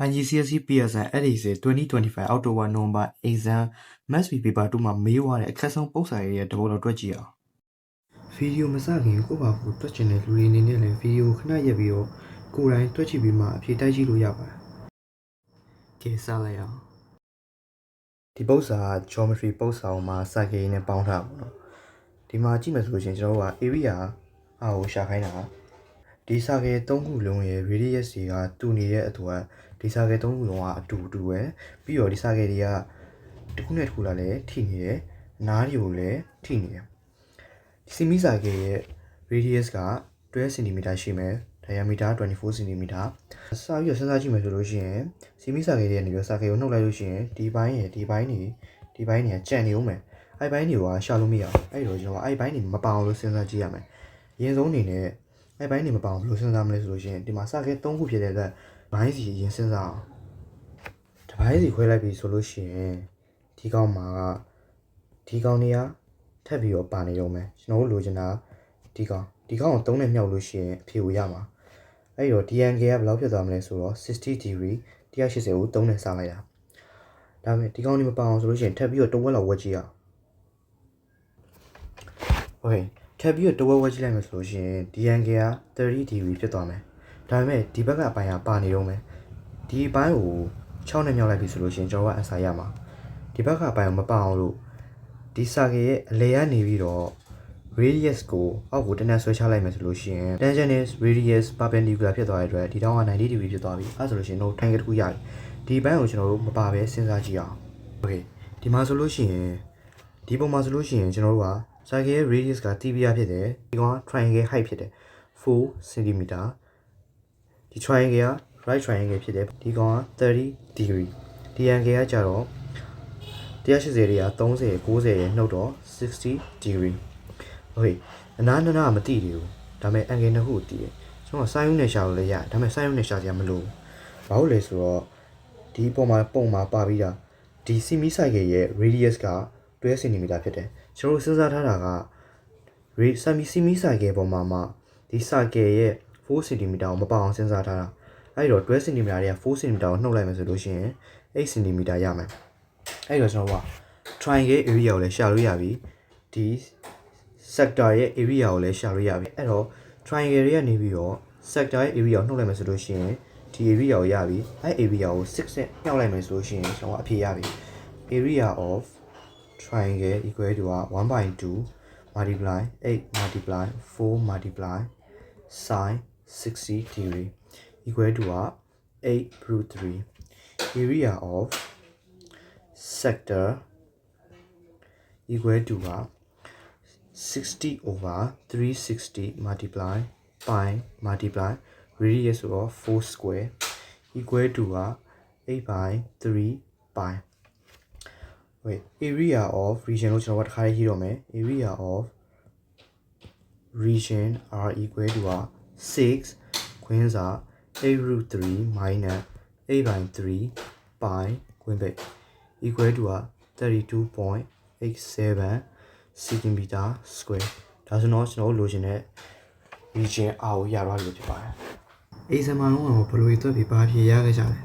IGCSE PSI Edise 2025 အောက်တိုဘာနိုဝင်ဘာ exam maths paper 2မှာမေးသွားတဲ့အခက်ဆုံးပုံစံရဲ့တပုတ်တော့တွက်ကြည့်အောင်ဗီဒီယိုမစခင်ကိုပါကိုတွက်ချင်တဲ့လူတွေအနေနဲ့လည်းဗီဒီယိုခဏရက်ပြီးတော့ကိုယ်တိုင်တွက်ကြည့်ပြီးမှအဖြေတိုက်ကြည့်လို့ရပါတယ်ကဲစလိုက်အောင်ဒီပုံစံက geometry ပုံစံမှာစကေးနဲ့ပေါင်းထားပါတော့ဒီမှာကြည့်မယ်ဆိုလို့ရှိရင်ကျွန်တော်တို့က area အားကိုရှာခိုင်းတာဒီစာကေ3ခုလုံးရဲ့ radius တွေကတူနေတဲ့အတွက်ဒီစာကေ3ခုလုံးကအတူတူပဲပြီးတော့ဒီစာကေတွေကတစ်ခုနဲ့တစ်ခုလာလည်းထိနေတယ်အနားတွေကိုလည်းထိနေတယ်ဒီစီမီစာကေရဲ့ radius က12 cm ရှိမယ် diameter 24 cm စာပြီးတော့စဉ်းစားကြည့်မယ်ဆိုလို့ရှိရင်စီမီစာကေတွေကနေပြီးစာကေကိုနှုတ်လိုက်လို့ရှိရင်ဒီဘိုင်းတွေကကြံ့နေဦးမယ်အဲ့ဘိုင်းတွေကရှာလို့မရဘူးအဲ့တော့ကျွန်တော်အဲ့ဘိုင်းတွေမပေါအောင်လို့စဉ်းစားကြည့်ရမယ်အရင်ဆုံးအနေနဲ့အဲ့ဘိုင်းတွေမပေါအောင်ဘယ်လိုစဉ်းစားမလဲဆိုလို့ရှိရင်ဒီမှာစာကေ3ခုဖြစ်တဲ့အတွက်ဘိုင်းစီအရင်စဉ်းစားအောင်ဒီဘိုင်းစီခွဲလိုက်ပြီဆိုလို့ရှိရင်ဒီကောင်မှာဒီကောင်တွေကထပ်ပြီးတော့ပါနေရုံပဲကျွန်တော်တို့လိုချင်တာဒီကောင်ကို3နဲ့မြှောက်လို့ရှိရင်အဖြေကိုရမှာအဲ့တော့ DNK ကဘယ်လောက်ဖြစ်သွားမလဲဆိုတော့60 degree 180ကို3နဲ့စလိုက်တာဒါပေမဲ့ဒီကောင်တွေမပေါအောင်ဆိုလို့ရှိရင်ထပ်ပြီးတော့တဝက်လောက်ဝက်ကြည့်အောင်โอเคထပ်ပြီးတော့တဝက်ဝက်ကြည့်လိုက်မယ်ဆိုလို့ရှိရင် DNK က30 degree ဖြစ်သွားမယ်ဒါပေမဲ့ဒီဘက်ကအပိုင်းကပါနေတော့မယ်ဒီအပိုင်းကို6နဲ့မြောက်လိုက်ပြီဆိုလို့ရှိရင်ကျွန်တော်က answer ရမှာဒီဘက်ကအပိုင်းကိုမပအောင်လို့ဒီစာကေရဲ့အလယ်ကနေပြီးတော့ radius ကိုအောက်ကိုတနက်ဆွဲချလိုက်မယ်ဆိုလို့ရှိရင် tangent is radius perpendicular ဖြစ်သွားတဲ့အတွက်ဒီတောင်းက90 degree ဖြစ်သွားပြီအဲဆိုလို့ရှိရင်တော့ triangle တစ်ခုရပြီဒီဘက်ကိုကျွန်တော်တို့မပါပဲစဉ်းစားကြည့်အောင် okay ဒီမှာဆိုလို့ရှိရင်ဒီပုံမှာဆိုလို့ရှိရင်ကျွန်တော်တို့ကစာကေရဲ့ radius က tibia ဖြစ်တယ်ဒီကောင်က triangle height ဖြစ်တယ်4 cm ဒီ triangle က right triangle ဖြစ်တယ်ဒီကောင်က30 degree ဒီ angle ကကြတော့180တွေက30 90ရဲ့နှုတ်တော့60 degree okay အနားမသိသေးဘူးဒါပေမဲ့ angle နှစ်ခုတည်တယ်ကျွန်တော် sin နဲ့ရှာလို့လည်းရတယ်ဒါပေမဲ့ sin နဲ့ရှာကြမလို့ဘာလို့လဲဆိုတော့ဒီပုံမှာပါပြီးတာဒီ semi cycle ရဲ့ radius က12 cm ဖြစ်တယ်ကျွန်တော်စဉ်းစားထားတာက semi cycle ပုံမှာဒီ cycle ရဲ့4 cm ကိုမပေါအောင်စဉ်းစားထားတာအဲ့တော့12 cm တွေက4 cm ကိုနှုတ်လိုက်မယ်ဆိုလို့ရှိရင်8 cm ရမယ်အဲ့တော့ကျွန်တော်က triangle area ကိုလည်းရှာလို့ရပြီဒီ sector ရဲ့ area ကိုလည်းရှာလို့ရပြီအဲ့တော့ triangle တွေကနေပြီးတော့ sector ရဲ့ area ကိုနှုတ်လိုက်မယ်ဆိုလို့ရှိရင်ဒီ area ကိုရပြီအဲ့ area ကို6နဲ့ညှောက်လိုက်မယ်ဆိုလို့ရှိရင်ကျွန်တော်အဖြေရပြီ area of triangle equal to 1/2 multiply 8 multiply 4 multiply sin 60 degree equal to 8√3 area of sector equal to 60 over 360 multiply pi multiply radius of 4 square equal to 8/3 pi okay area of region လို့ကျွန်တော်တစ်ခါရေးတော့မယ် area of region are equal to 6ခွင်းစာ 8√3 minus 8/3 pi ခွင်းပိတ် equal to 32.87 cm square ဒါဆိုတော့ကျွန်တော်လိုချင်တဲ့ region R ကိုရသွားပြီဖြစ်ပါတယ်။ exam မှာတော့ဘယ်လိုတွက်ပြီးဘာဖြေရခဲ့ကြလဲ